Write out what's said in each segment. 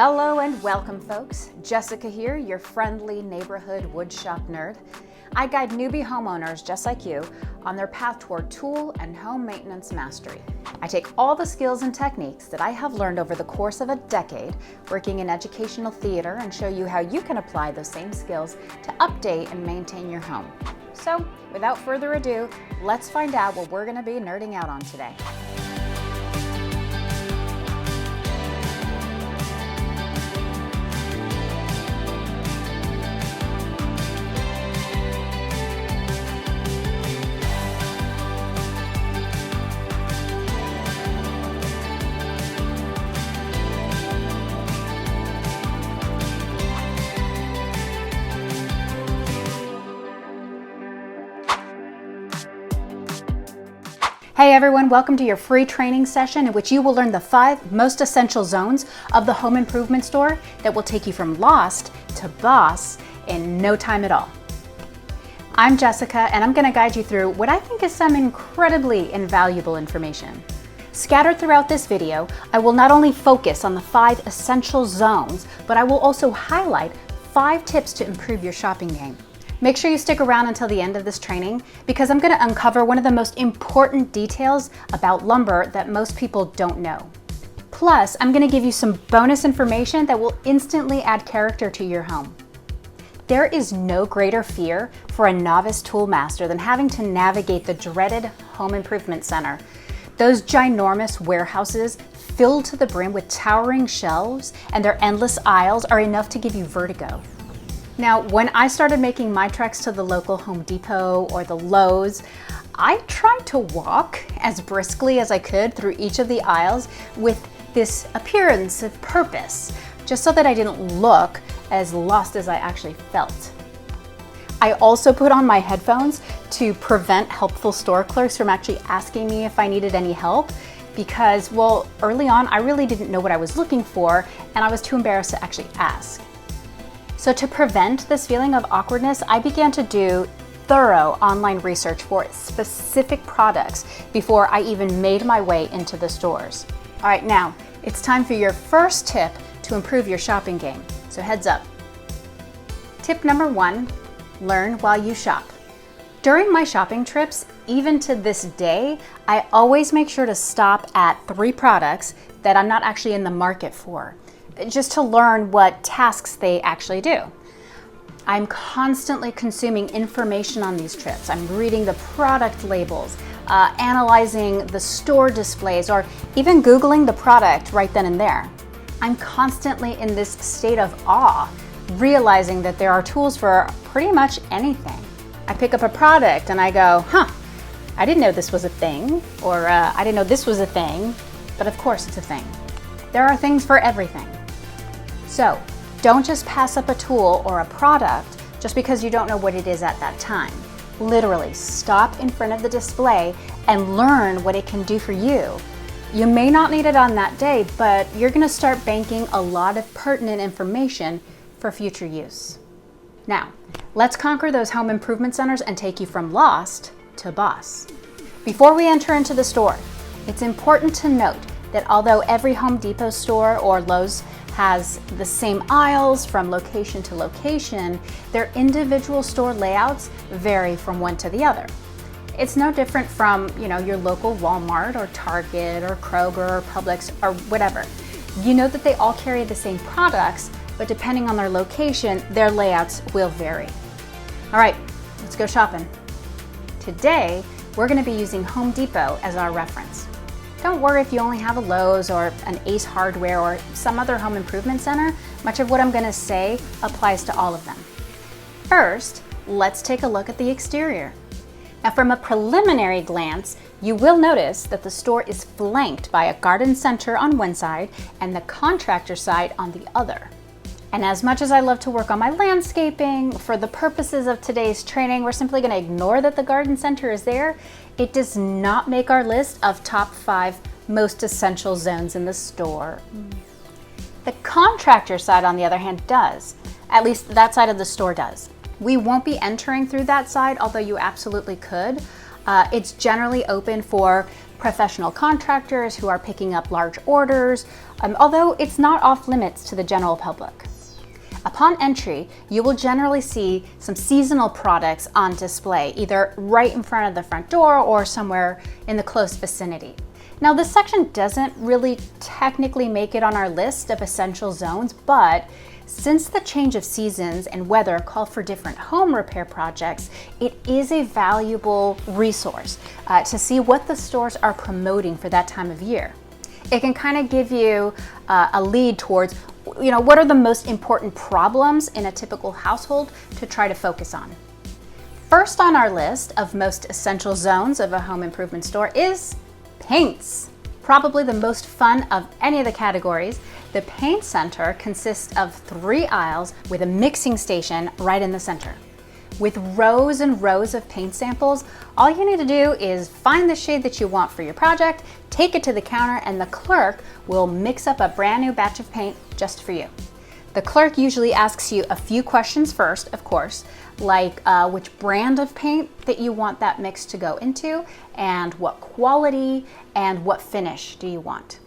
Hello and welcome, folks. Jessica here, your friendly neighborhood woodshop nerd. I guide newbie homeowners just like you on their path toward tool and home maintenance mastery. I take all the skills and techniques that I have learned over the course of a decade working in educational theater and show you how you can apply those same skills to update and maintain your home. So, without further ado, let's find out what we're going to be nerding out on today. Hey everyone, welcome to your free training session in which you will learn the 5 most essential zones of the home improvement store that will take you from lost to boss in no time at all. I'm Jessica and I'm going to guide you through what I think is some incredibly invaluable information. Scattered throughout this video, I will not only focus on the 5 essential zones, but I will also highlight 5 tips to improve your shopping game. Make sure you stick around until the end of this training because I'm going to uncover one of the most important details about lumber that most people don't know. Plus, I'm going to give you some bonus information that will instantly add character to your home. There is no greater fear for a novice tool master than having to navigate the dreaded home improvement center. Those ginormous warehouses filled to the brim with towering shelves and their endless aisles are enough to give you vertigo. Now, when I started making my treks to the local Home Depot or the Lowe's, I tried to walk as briskly as I could through each of the aisles with this appearance of purpose, just so that I didn't look as lost as I actually felt. I also put on my headphones to prevent helpful store clerks from actually asking me if I needed any help because, well, early on, I really didn't know what I was looking for and I was too embarrassed to actually ask. So to prevent this feeling of awkwardness, I began to do thorough online research for specific products before I even made my way into the stores. All right, now it's time for your first tip to improve your shopping game. So heads up. Tip number 1, learn while you shop. During my shopping trips, even to this day, I always make sure to stop at 3 products that I'm not actually in the market for, just to learn what tasks they actually do. I'm constantly consuming information on these trips. I'm reading the product labels, analyzing the store displays, or even Googling the product right then and there. I'm constantly in this state of awe, realizing that there are tools for pretty much anything. I pick up a product and I go, I didn't know this was a thing, or I didn't know this was a thing, but of course it's a thing. There are things for everything. So, don't just pass up a tool or a product just because you don't know what it is at that time. Literally, stop in front of the display and learn what it can do for you. You may not need it on that day, but you're going to start banking a lot of pertinent information for future use. Now, let's conquer those home improvement centers and take you from lost to boss. Before we enter into the store, it's important to note that although every Home Depot store or Lowe's has the same aisles from location to location, their individual store layouts vary from one to the other. It's no different from, your local Walmart or Target or Kroger or Publix or whatever. You know that they all carry the same products, but depending on their location, their layouts will vary. All right, let's go shopping. Today, we're going to be using Home Depot as our reference. Don't worry if you only have a Lowe's or an Ace Hardware or some other home improvement center. Much of what I'm going to say applies to all of them. First, let's take a look at the exterior. Now, from a preliminary glance, you will notice that the store is flanked by a garden center on one side and the contractor side on the other. And as much as I love to work on my landscaping, for the purposes of today's training, we're simply going to ignore that the garden center is there. It does not make our list of top 5 most essential zones in the store. The contractor side, on the other hand, does. At least that side of the store does. We won't be entering through that side, although you absolutely could. It's generally open for professional contractors who are picking up large orders, although it's not off limits to the general public. Upon entry, you will generally see some seasonal products on display, either right in front of the front door or somewhere in the close vicinity. Now, this section doesn't really technically make it on our list of essential zones, but since the change of seasons and weather call for different home repair projects, it is a valuable resource to see what the stores are promoting for that time of year. It can kind of give you a lead towards, what are the most important problems in a typical household to try to focus on. First on our list of most essential zones of a home improvement store is paints. Probably the most fun of any of the categories. The paint center consists of 3 aisles with a mixing station right in the center. With rows and rows of paint samples, all you need to do is find the shade that you want for your project, take it to the counter, and the clerk will mix up a brand new batch of paint just for you. The clerk usually asks you a few questions first, of course, like which brand of paint that you want that mix to go into, and what quality and what finish do you want.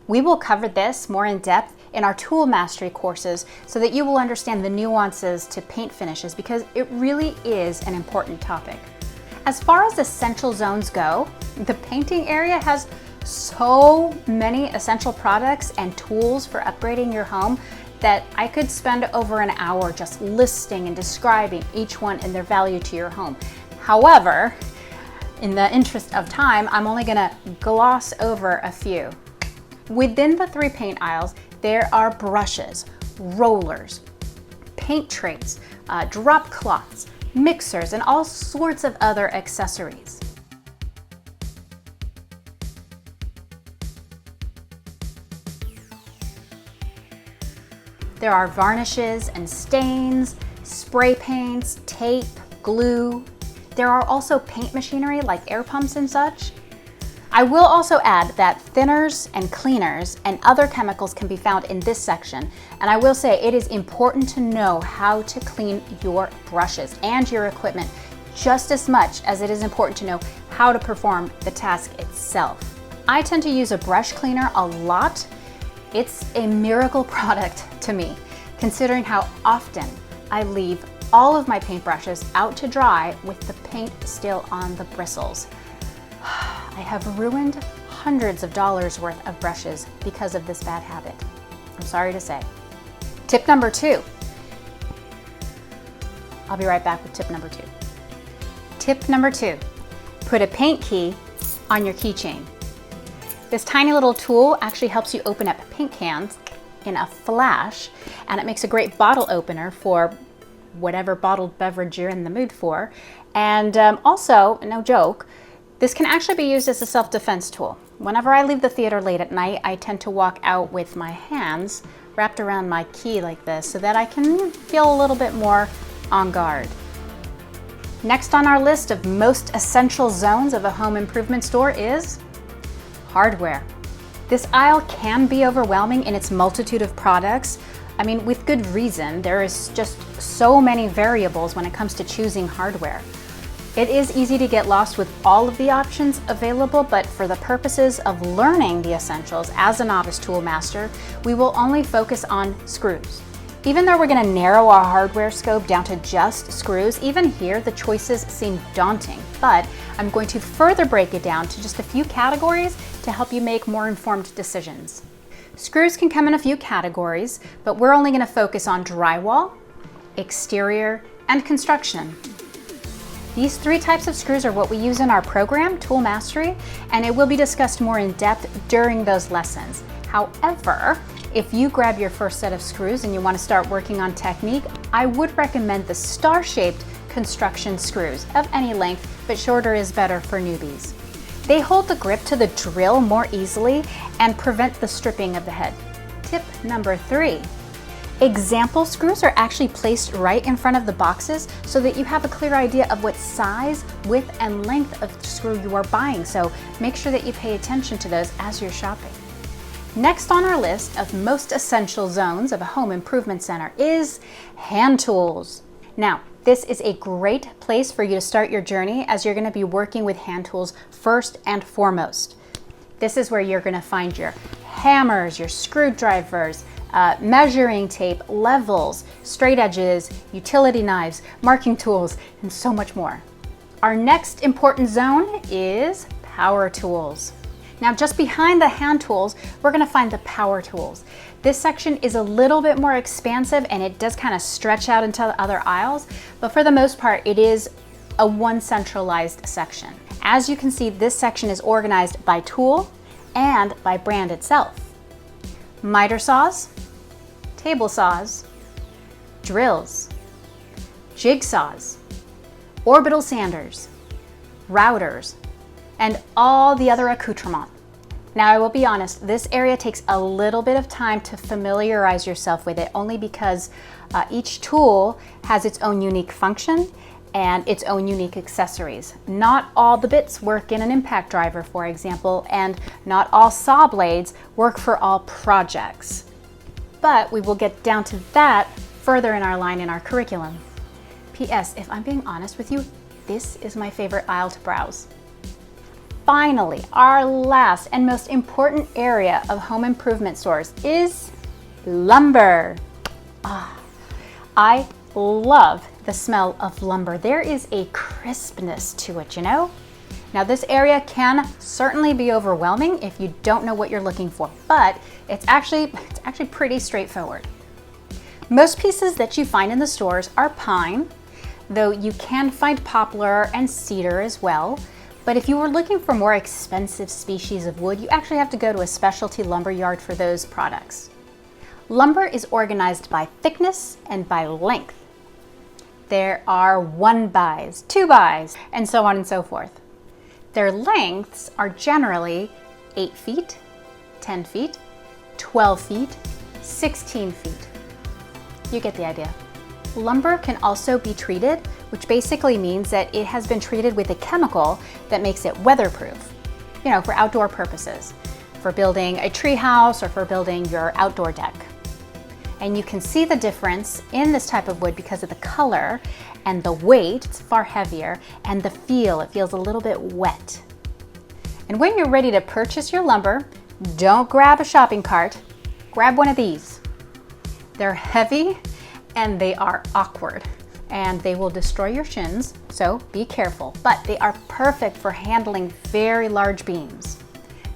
We will cover this more in depth in our tool mastery courses so that you will understand the nuances to paint finishes, because it really is an important topic. As far as essential zones go, the painting area has so many essential products and tools for upgrading your home that I could spend over an hour just listing and describing each one and their value to your home. However, in the interest of time, I'm only gonna gloss over a few. Within the 3 paint aisles, there are brushes, rollers, paint trays, drop cloths, mixers, and all sorts of other accessories. There are varnishes and stains, spray paints, tape, glue. There are also paint machinery like air pumps and such. I will also add that thinners and cleaners and other chemicals can be found in this section, and I will say it is important to know how to clean your brushes and your equipment just as much as it is important to know how to perform the task itself. I tend to use a brush cleaner a lot. It's a miracle product to me, considering how often I leave all of my paintbrushes out to dry with the paint still on the bristles. I have ruined hundreds of dollars worth of brushes because of this bad habit. I'm sorry to say. Tip number 2. I'll be right back with tip number 2. Tip number 2, put a paint key on your keychain. This tiny little tool actually helps you open up paint cans in a flash, and it makes a great bottle opener for whatever bottled beverage you're in the mood for. And also, no joke, this can actually be used as a self-defense tool. Whenever I leave the theater late at night, I tend to walk out with my hands wrapped around my key like this so that I can feel a little bit more on guard. Next on our list of most essential zones of a home improvement store is hardware. This aisle can be overwhelming in its multitude of products. I mean, with good reason. There is just so many variables when it comes to choosing hardware. It is easy to get lost with all of the options available, but for the purposes of learning the essentials as a novice tool master, we will only focus on screws. Even though we're going to narrow our hardware scope down to just screws, even here the choices seem daunting, but I'm going to further break it down to just a few categories to help you make more informed decisions. Screws can come in a few categories, but we're only going to focus on drywall, exterior, and construction. These 3 types of screws are what we use in our program, Tool Mastery, and it will be discussed more in depth during those lessons. However, if you grab your first set of screws and you want to start working on technique, I would recommend the star-shaped construction screws of any length, but shorter is better for newbies. They hold the grip to the drill more easily and prevent the stripping of the head. Tip number 3. Example screws are actually placed right in front of the boxes so that you have a clear idea of what size, width, and length of screw you are buying. So make sure that you pay attention to those as you're shopping. Next on our list of most essential zones of a home improvement center is hand tools. Now, this is a great place for you to start your journey as you're going to be working with hand tools first and foremost. This is where you're going to find your hammers, your screwdrivers, measuring tape, levels, straight edges, utility knives, marking tools, and so much more. Our next important zone is power tools. Now, just behind the hand tools, we're going to find the power tools. This section is a little bit more expansive and it does kind of stretch out into the other aisles, but for the most part, it is a one centralized section. As you can see, this section is organized by tool and by brand itself. Miter saws, table saws, drills, jigsaws, orbital sanders, routers, and all the other accoutrements. Now, I will be honest, this area takes a little bit of time to familiarize yourself with it, only because each tool has its own unique function and its own unique accessories. Not all the bits work in an impact driver, for example, and not all saw blades work for all projects. But we will get down to that further in our line in our curriculum. P.S. If I'm being honest with you, this is my favorite aisle to browse. Finally, our last and most important area of home improvement stores is lumber. I love the smell of lumber. There is a crispness to it, you know? Now, this area can certainly be overwhelming if you don't know what you're looking for, but it's actually pretty straightforward. Most pieces that you find in the stores are pine, though you can find poplar and cedar as well. But if you were looking for more expensive species of wood, you actually have to go to a specialty lumber yard for those products. Lumber is organized by thickness and by length. There are 1x, 2x, and so on and so forth. Their lengths are generally 8 feet, 10 feet, 12 feet, 16 feet. You get the idea. Lumber can also be treated, which basically means that it has been treated with a chemical that makes it weatherproof, you know, for outdoor purposes, for building a tree house or for building your outdoor deck. And you can see the difference in this type of wood because of the color and the weight. It's far heavier, and the feel, it feels a little bit wet. And when you're ready to purchase your lumber, don't grab a shopping cart, grab one of these. They're heavy and they are awkward, and they will destroy your shins, so be careful. But they are perfect for handling very large beams.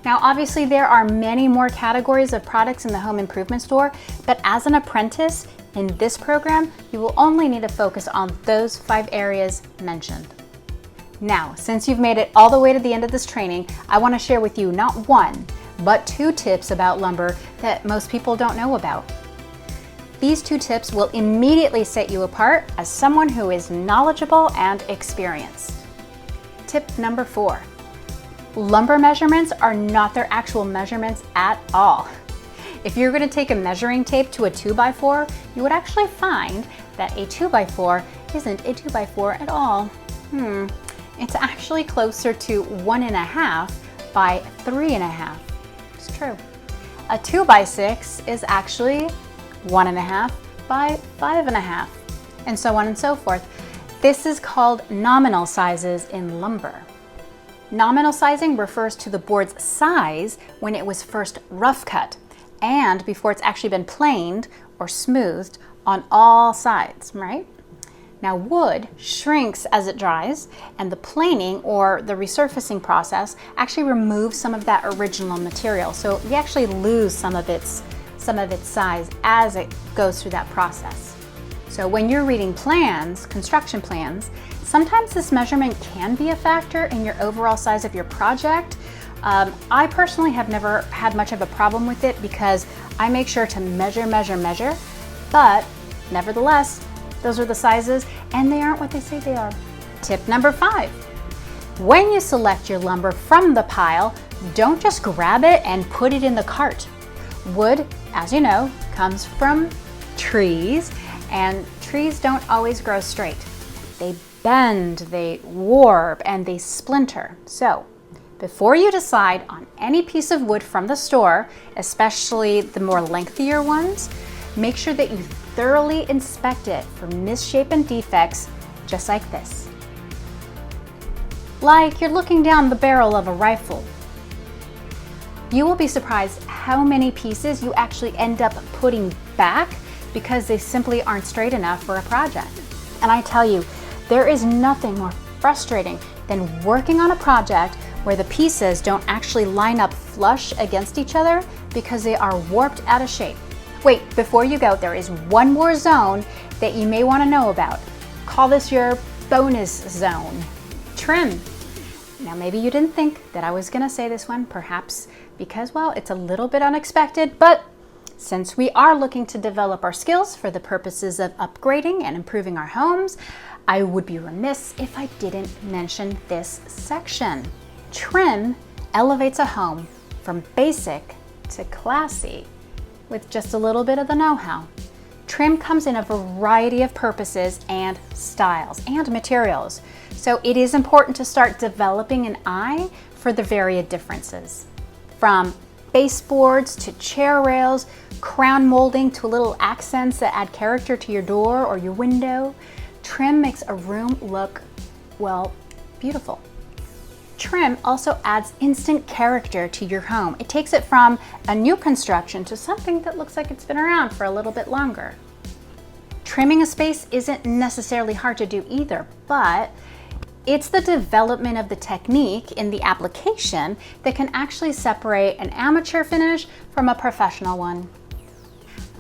Now, obviously, there are many more categories of products in the home improvement store, but as an apprentice in this program, you will only need to focus on those 5 areas mentioned. Now, since you've made it all the way to the end of this training, I want to share with you not 1, but 2 tips about lumber that most people don't know about. These 2 tips will immediately set you apart as someone who is knowledgeable and experienced. Tip number 4. Lumber measurements are not their actual measurements at all. If you're going to take a measuring tape to a 2x4, you would actually find that a 2x4 isn't a 2x4 at all. It's actually closer to 1.5 by 3.5. It's true. A 2x6 is actually 1.5 by 5.5, and so on and so forth. This is called nominal sizes in lumber. Nominal sizing refers to the board's size when it was first rough cut and before it's actually been planed or smoothed on all sides, right? Now, wood shrinks as it dries, and the planing or the resurfacing process actually removes some of that original material. So you actually lose some of its size as it goes through that process. So when you're reading plans, construction plans, sometimes this measurement can be a factor in your overall size of your project. I personally have never had much of a problem with it because I make sure to measure, but nevertheless, those are the sizes and they aren't what they say they are. Tip number 5. When you select your lumber from the pile, don't just grab it and put it in the cart. Wood, as you know, comes from trees, and trees don't always grow straight. They bend, they warp, and they splinter. So, before you decide on any piece of wood from the store, especially the more lengthier ones, make sure that you thoroughly inspect it for misshapen defects, just like this. Like you're looking down the barrel of a rifle. You will be surprised how many pieces you actually end up putting back because they simply aren't straight enough for a project. And I tell you, there is nothing more frustrating than working on a project where the pieces don't actually line up flush against each other because they are warped out of shape. Wait, before you go, there is one more zone that you may want to know about. Call this your bonus zone. Trim. Now maybe you didn't think that I was going to say this one, perhaps because, well, it's a little bit unexpected, but since we are looking to develop our skills for the purposes of upgrading and improving our homes, I would be remiss if I didn't mention this section. Trim elevates a home from basic to classy with just a little bit of the know-how. Trim comes in a variety of purposes and styles and materials, so it is important to start developing an eye for the varied differences. From baseboards to chair rails, crown molding to little accents that add character to your door or your window, trim makes a room look, well, beautiful. Trim also adds instant character to your home. It takes it from a new construction to something that looks like it's been around for a little bit longer. Trimming a space isn't necessarily hard to do either, but it's the development of the technique in the application that can actually separate an amateur finish from a professional one.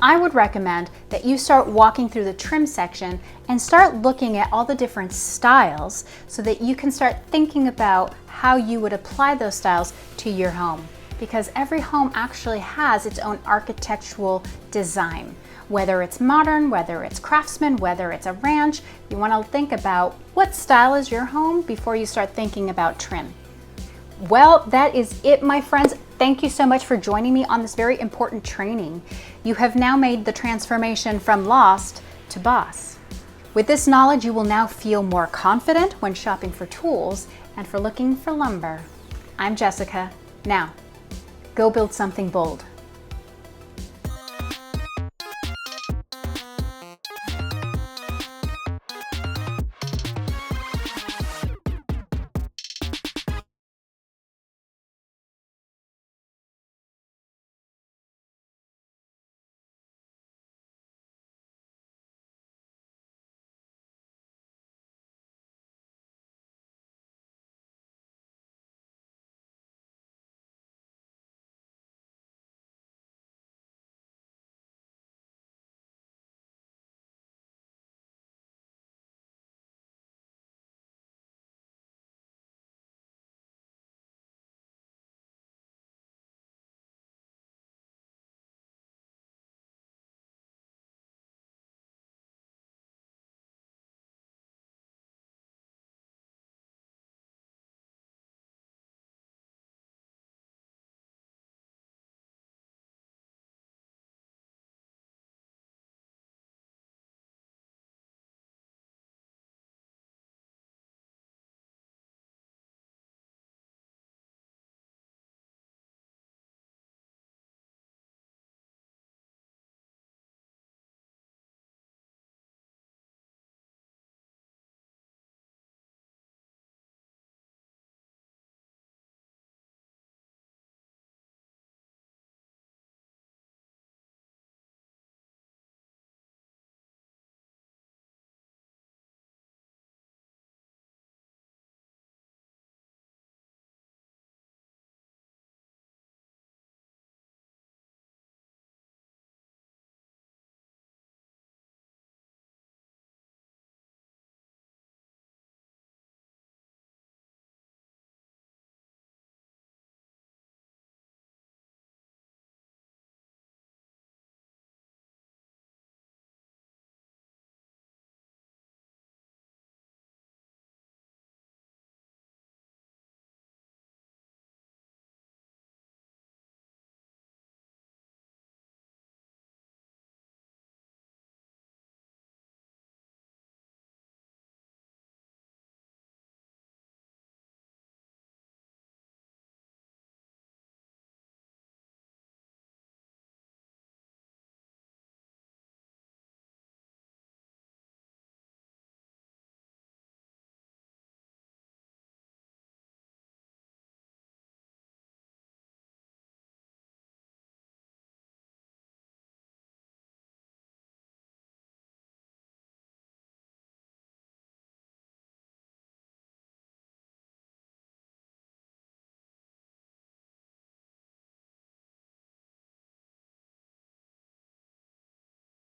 I would recommend that you start walking through the trim section and start looking at all the different styles so that you can start thinking about how you would apply those styles to your home. Because every home actually has its own architectural design. Whether it's modern, whether it's craftsman, whether it's a ranch, you want to think about what style is your home before you start thinking about trim. Well, that is it, my friends. Thank you so much for joining me on this very important training. You have now made the transformation from lost to boss. With this knowledge, you will now feel more confident when shopping for tools and for looking for lumber. I'm Jessica. Now, go build something bold.